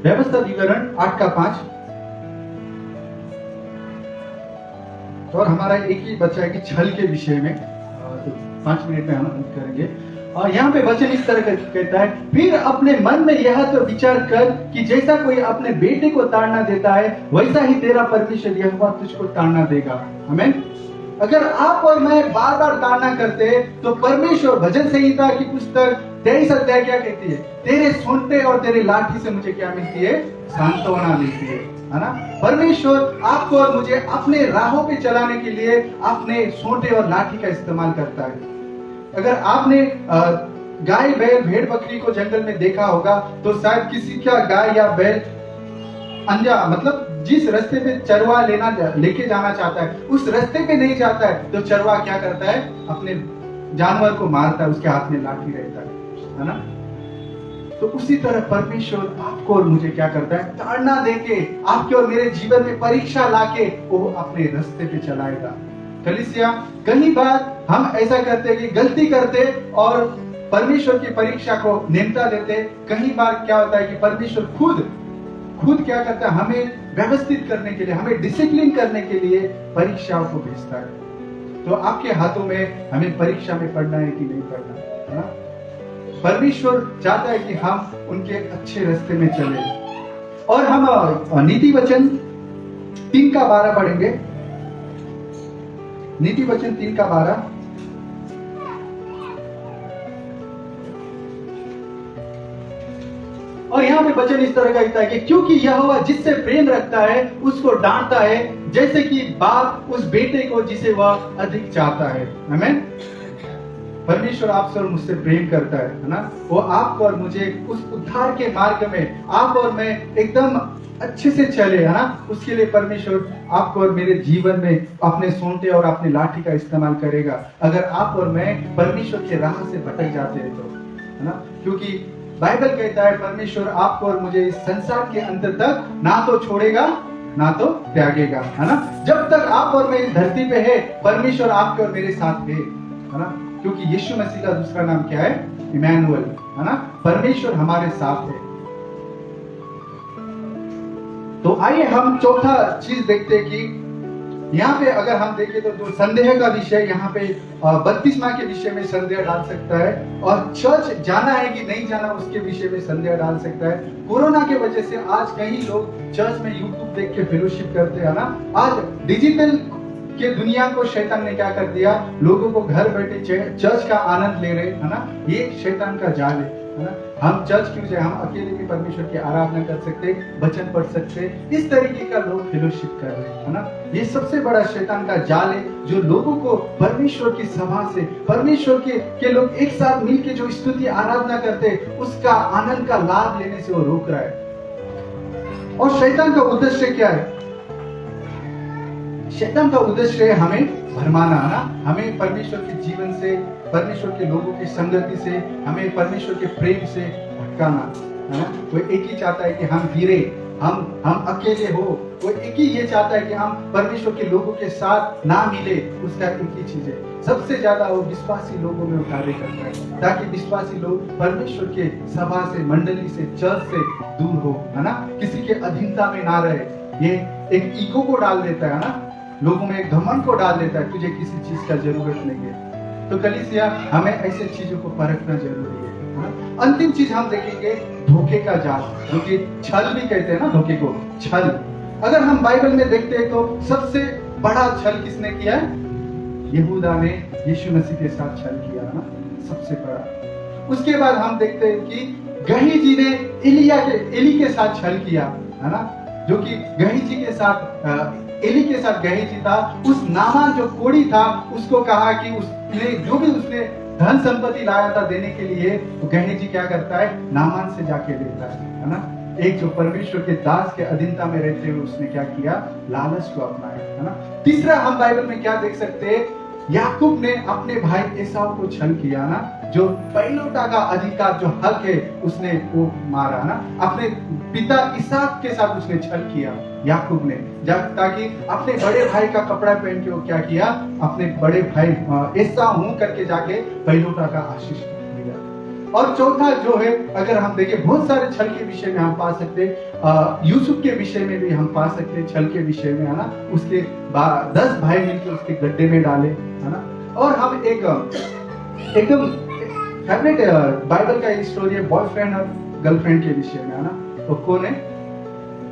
व्यवस्था विवरण 8:5। और हमारा एक ही बच्चा है कि छल के विषय में, तो 5 मिनट में हम अंत करेंगे। और यहाँ पे वचन इस तरह कहता है, फिर अपने मन में यह तो विचार कर कि जैसा कोई अपने बेटे को ताड़ना देता है, वैसा ही तेरा परमेश्वर यहोवा तुझको ताड़ना देगा। आमीन। अगर आप और मैं बार बार ताड़ना करते तो परमेश्वर, भजन संहिता की पुस्तक 23 अध्याय क्या कहती है, तेरे सोंटे और तेरे लाठी से मुझे क्या मिलती है, सांत्वना मिलती है ना। परमेश्वर आपको और मुझे अपने राहों पे चलाने के लिए अपने सोंटे और लाठी का इस्तेमाल करता है। अगर आपने गाय, बैल, भेड़, बकरी को जंगल में देखा होगा तो शायद किसी का गाय या बैल मतलब जिस रास्ते पे चरवा लेके जाना चाहता है, उस रास्ते पे नहीं जाता है तो चरवा क्या करता है, अपने जानवर को मारता है, उसके हाथ में लाठी रहता है ना। तो उसी तरह परमेश्वर आपको और मुझे क्या करता है, ताड़ना देके, आपके और मेरे जीवन में परीक्षा लाके वो अपने रास्ते पे चलाएगा। कलीसिया, कई बार हम ऐसा करते हैं कि गलती करते और परमेश्वर की परीक्षा को निपटा देते। कई बार क्या होता है कि परमेश्वर खुद क्या करता है, हमें व्यवस्थित करने के लिए, हमें डिसिप्लिन करने के लिए परीक्षाओं को भेजता है। तो आपके हाथों में हमें परीक्षा में पढ़ना है कि नहीं पढ़ना, है ना। परमेश्वर चाहता है कि हम उनके अच्छे रास्ते में चले। और हम नीति वचन 3:12 पढ़ेंगे। नीति वचन 3:12। और यहाँ पे वचन इस तरह का कहता है कि क्योंकि यहोवा जिससे प्रेम रखता है उसको डांटता है, जैसे कि बाप उस बेटे को जिसे वह अधिक चाहता है। आमीन। परमेश्वर आपसे और मुझसे प्रेम करता है ना। वो आपको और मुझे उस उद्धार के मार्ग में, आप और मैं एकदम अच्छे से चले, है ना। उसके लिए परमेश्वर आपको और मेरे जीवन में अपने सोंटे और अपने लाठी का इस्तेमाल करेगा, अगर आप और मैं परमेश्वर के राह से भटक जाते हैं तो, है ना। क्योंकि बाइबल कहता है परमेश्वर आपको और मुझे इस संसार के अंत तक ना तो छोड़ेगा ना तो त्यागेगा, है ना। जब तक आप और मैं इस धरती पे है, परमेश्वर आपके और मेरे साथ है ना। क्योंकि यीशु मसीह का दूसरा नाम क्या है, इमैनुअल, है ना। परमेश्वर हमारे साथ है। तो आइए हम चौथा चीज देखते हैं कि यहाँ पे अगर हम देखें तो जो संदेह का विषय, यहाँ पे बपतिस्मा के विषय में संदेह डाल सकता है, और चर्च जाना है कि नहीं जाना उसके विषय में संदेह डाल सकता है। कोरोना के वजह से आज कई लोग चर्च में यूट्यूब देख के फेलोशिप करते हैं ना। आज डिजिटल के दुनिया को शैतान ने क्या कर दिया, लोगों को घर बैठे चर्च का आनंद ले रहे, है ना। ये शैतान का जाल है। है ना। हम चर्च क्यों जाए, हम अकेले भी परमेश्वर की आराधना कर सकते, वचन पढ़ सकते, इस तरीके का लोग फेलोशिप कर रहे हैं, है ना। ये सबसे बड़ा शैतान का जाल है जो लोगों को परमेश्वर की सभा से, परमेश्वर के लोग एक साथ मिलके जो स्तुति आराधना करते उसका आनंद का लाभ लेने से वो रोक रहा है। और शैतान का उद्देश्य क्या है? शैतान का उद्देश्य है हमें भरमाना, है ना, हमें परमेश्वर के जीवन से, परमेश्वर के लोगों की संगति से, हमें परमेश्वर के प्रेम से भटकाना, है ना। वो एक ही चाहता है कि हम गिरे, हम अकेले हो। वो एक ही ये चाहता है कि हम परमेश्वर के लोगों के साथ ना मिले। उसका एक ही चीज है, सबसे ज्यादा वो विश्वासी लोगों में कार्य करता है ताकि विश्वासी लोग परमेश्वर के सभा से, मंडली से, चर्च से दूर हो, है ना, किसी के अधीनता में ना रहे। ये एक ईगो को डाल देता है ना, लोगों में एक घमंड को डाल देता है, तुझे किसी चीज का जरूरत नहीं है। तो कलीसिया हमें ऐसे चीजों को परखना जरूरी है। अंतिम चीज हम देखेंगे धोखे का जाल, जो कि छल भी कहते हैं ना, धोखे को छल। अगर हम बाइबल में देखते हैं तो सबसे बड़ा छल किसने किया है? यहूदा ने यीशु मसीह के साथ छल किया ना, सबसे बड़ा। उसके बाद हम देखते हैं कि गहीजी ने एली के साथ छल किया, है ना, जो कि गहीजी के साथ, एली के साथ गहीजी था। उस नामान जो कोढ़ी था उसको कहा कि उसने जो भी उसने धन संपत्ति लाया था देने के लिए, तो गहीजी क्या करता है? नामान से जाके देता है ना। एक जो परमेश्वर के दास के अधीनता में रहते हुए उसने क्या किया? लालच को अपनाया, है ना। तीसरा हम बाइबल में क्या देख सकते हैं? याकूब ने अपने भाई एसाव को छल किया ना, जो पहिलौठा का अधिकार जो हक है उसने वो मारा ना। अपने पिता इसहाक के साथ उसने छल किया याकूब ने, ताकि अपने बड़े भाई का कपड़ा पहन के वो क्या किया? अपने बड़े भाई एसाव हूं करके जाके पहिलौठा का आशीष लिया। और चौथा जो है, अगर हम देखें बहुत सारे छल के विषय में हम पा सकते, यूसुफ के विषय में भी हम पा सकते छल के विषय में, है ना। उसके 10 भाई मिलकर उसके गड्ढे में डाले, है ना। और हम एकदम फेवरेट बाइबल का स्टोरी है बॉयफ्रेंड और गर्लफ्रेंड के विषय में, है ना। तो कौन है?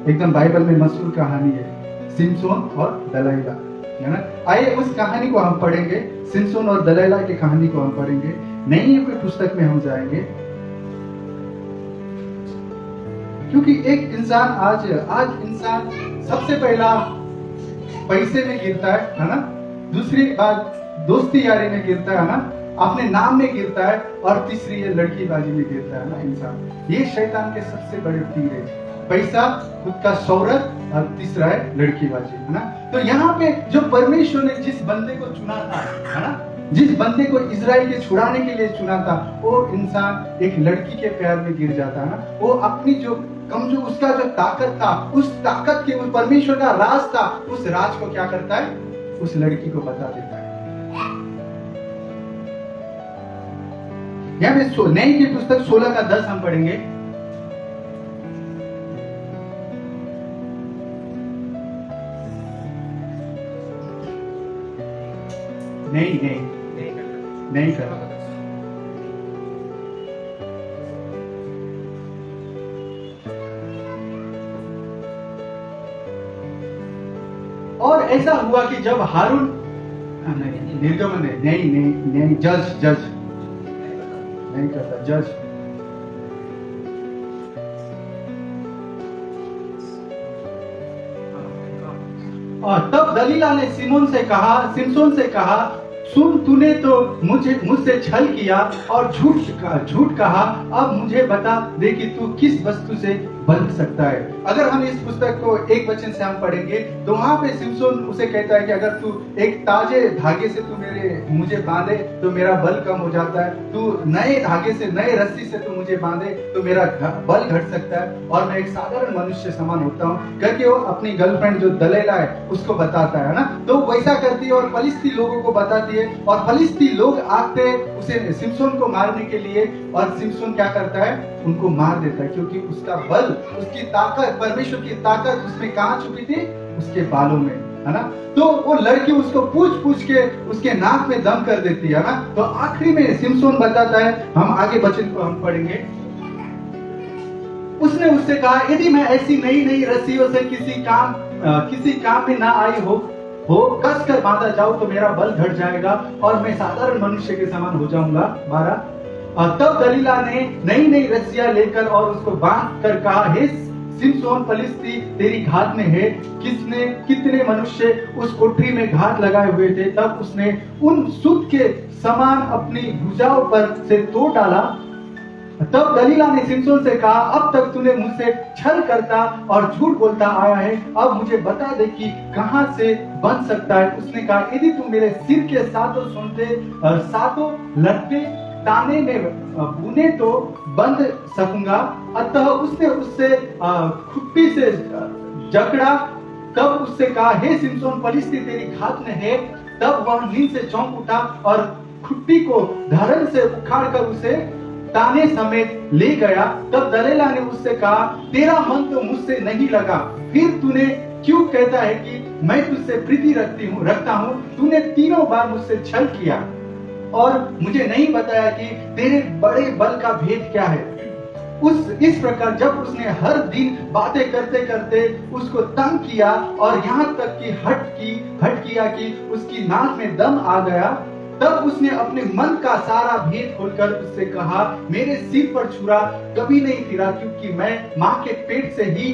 एकदम बाइबल में मशहूर कहानी है सिमसोन और दलाइला, है ना। आइए उस कहानी को हम पढ़ेंगे, सिमसोन और दलाइला की कहानी को हम पढ़ेंगे। नई कोई पुस्तक में हम जाएंगे, क्योंकि एक इंसान आज इंसान सबसे पहला पैसे में गिरता है ना, दूसरी बात दोस्ती यारी में गिरता है ना, अपने नाम में गिरता है, और तीसरी ये लड़कीबाजी में गिरता है ना इंसान। ये शैतान के सबसे बड़े तीर है, पैसा, खुद का शौहरत, और तीसरा है लड़कीबाजी, है ना। तो यहाँ पे जो परमेश्वर ने जिस बंदे को चुना था, है ना, जिस बंदे को इजराइल के छुड़ाने के लिए चुना था, वो इंसान एक लड़की के प्यार में गिर जाता है ना। वो अपनी जो कमजोर, उसका जो ताकत था, उस ताकत के, उस परमेश्वर का राज था, उस राज को क्या करता है? उस लड़की को बता देता है। यहाँ पे नई की पुस्तक 16 का 10 हम पढ़ेंगे। नहीं कर। और ऐसा हुआ कि जब हारून, निर्गमन है, नहीं जज नहीं करता, जज। और तब दलीला ने सिमसोन से कहा, सुन, तूने तो मुझसे छल किया और झूठ कहा। अब मुझे बता दे कि तू किस वस्तु से बंध सकता है। अगर हम इस पुस्तक को एक वचन से हम पढ़ेंगे तो वहां पे सिमसोन उसे कहता है कि अगर तू एक ताजे धागे से तू मुझे बांधे तो मेरा बल कम हो जाता है, तू नए धागे से, नए रस्सी से तू मुझे बांधे तो मेरा बल घट सकता है और मैं एक साधारण मनुष्य समान होता हूँ करके वो अपनी गर्लफ्रेंड जो दलीला है उसको बताता है ना। तो वैसा करती है और फलिस्ती लोगों को बताती है और फलिस्ती लोग आते उसे सिमसोन को मारने के लिए, और सिमसोन क्या करता है? उनको मार देता है, क्योंकि उसका बल, उसकी ताकत, परमेश्वर की ताकत उसमें कहाँ छुपी थी? उसके बालों में, है ना। तो वो लड़की उसको पूछ के उसके नाक में दम कर देती है ना। तो आखिरी में सिमसोन बताता है, हम आगे वचन को हम पढ़ेंगे, उसने उससे कहा, यदि मैं ऐसी नई रस्सियों से किसी काम में ना आई हो कस कर बांधा जाऊं तो मेरा बल घट जाएगा और मैं साधारण मनुष्य के समान हो जाऊंगा। 12 तब दलीला ने नई नई रस्सियां लेकर और उसको बांध कर कहा, हे सिमसोन, फलिस्ती तेरी घात में है। कितने मनुष्य उस कोठरी में घात लगाए हुए थे। तब उसने उन सूत के समान अपनी भुजाओं पर से तोड़ डाला। तब दलीला ने सिमसोन से कहा, अब तक तूने मुझसे छल करता और झूठ बोलता आया है, अब मुझे बता दे कि कहां से बन सकता है। उसने कहा, यदि तू मेरे सिर के सातों लट्टे ताने में बुने तो बंध सकूंगा। अतः उसने उससे खुट्टी से जकड़ा। तब उससे कहा, हे सिमसोन, फलिस्ती तेरी घात में है। तब वह नींद से चौंक उठा और खुट्टी को धरन से उखाड़कर उसे ताने समेत ले गया। तब दलीला ने उससे कहा, तेरा मन तो मुझसे नहीं लगा, फिर तूने क्यों कहता है कि मैं तुझसे प्रीति रखता हूँ? तूने 3 बार मुझसे छल किया और मुझे नहीं बताया कि तेरे बड़े बल का भेद क्या है। इस प्रकार जब उसने हर दिन बातें करते करते उसको तंग किया और यहाँ तक कि हट किया कि उसकी नाक में दम आ गया, तब उसने अपने मन का सारा भेद खोलकर उससे कहा, मेरे सिर पर छुरा कभी नहीं फिरा, क्योंकि मैं माँ के पेट से ही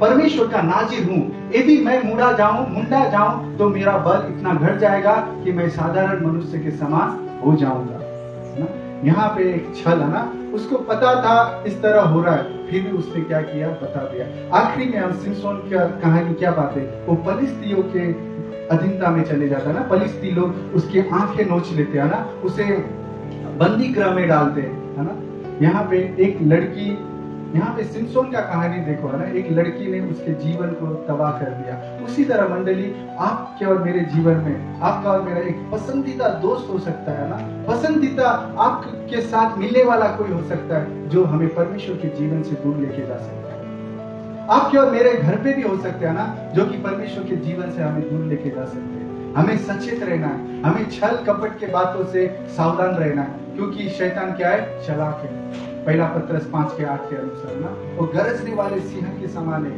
परमेश्वर का नाजिर हूँ। यदि मैं मुंडा जाऊं तो मेरा बल इतना घट जाएगा कि मैं साधारण मनुष्य के समान हो जाऊंगा। यहाँ पे एक छल है ना, उसको पता था इस तरह हो रहा है, फिर भी उसने क्या किया बता दिया। आखिरी में हम सिमसोन की कहानी क्या बात है, वो फलिस्तियों के अधीनता में चले जाता है ना। फलिस्ती लोग उसकी आंखें नोच लेते हैं ना, उसे बंदी गृह में डालते हैं ना। यहाँ पे एक लड़की, यहाँ पे सिमसोन का कहानी देखो है ना, एक लड़की ने उसके जीवन को तबाह कर दिया। उसी तरह मंडली, आपके और मेरे जीवन में आपका और मेरा एक पसंदीदा दोस्त हो सकता है ना, पसंदीदा आपके साथ मिलने वाला कोई हो सकता है जो हमें परमेश्वर के जीवन से दूर लेके जा सकता है। आपके और मेरे घर पे भी हो सकते हैं ना, जो कि परमेश्वर के जीवन से हमें दूर लेके जा सकते हैं। हमें सचेत रहना है, हमें छल कपट के बातों से सावधान रहना है, क्योंकि शैतान क्या है, चालाक है। 1 पत्रस 5:8 के अनुसार ना, वो गरजने वाले सिंह के समान है।